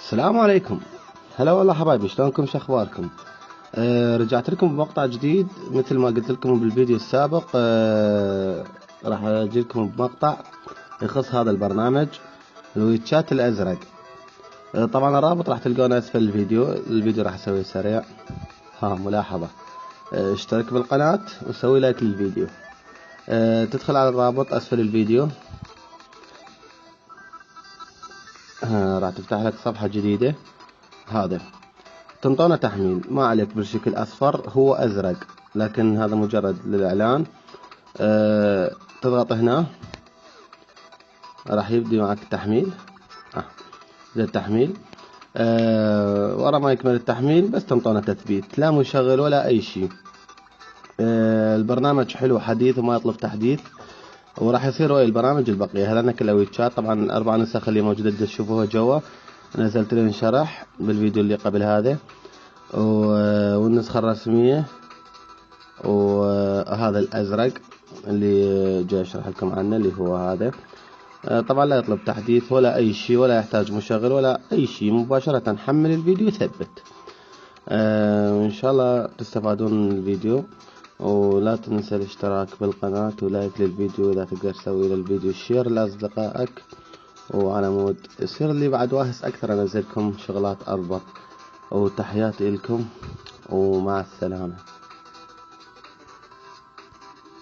السلام عليكم. هلا والله حبايبي، شلونكم؟ شخباركم؟ رجعت لكم بمقطع جديد مثل ما قلت لكم بالفيديو السابق. راح اجي لكم بمقطع يخص هذا البرنامج الويتشات الازرق. طبعا الرابط راح تلقونه اسفل الفيديو راح اسويه سريع. ملاحظة، اشترك بالقناة وسوي لايك للفيديو. تدخل على الرابط اسفل الفيديو، راح تفتح لك صفحة جديدة. هذا تنطونه تحميل، ما عليك بالشكل اصفر، هو ازرق لكن هذا مجرد للاعلان. تضغط هنا راح يبدي معك التحميل. للتحميل. ورا ما يكمل التحميل بس تنطونه تثبيت، لا مشغل ولا اي شيء. البرنامج حلو حديث وما يطلب تحديث، وراح يصير ويا البرامج البقية. هذا كله ويتشات، طبعا 4 نسخ اللي موجودة تشوفوها جوا نزلت لهم شرح بالفيديو اللي قبل هذا، والنسخة الرسمية، وهذا الأزرق اللي جاي أشرح لكم عنه اللي هو هذا. طبعا لا يطلب تحديث ولا أي شيء، ولا يحتاج مشغل ولا أي شيء، مباشرة حمل الفيديو ثبت. إن شاء الله تستفادون من الفيديو، ولا تنسى الاشتراك بالقناة ولايك للفيديو. إذا تقدر تسوي للفيديو شير لأصدقائك، وعلى مود يصير اللي بعد واهس أكثر أنزلكم شغلات أربط. وتحياتي لكم ومع السلامة.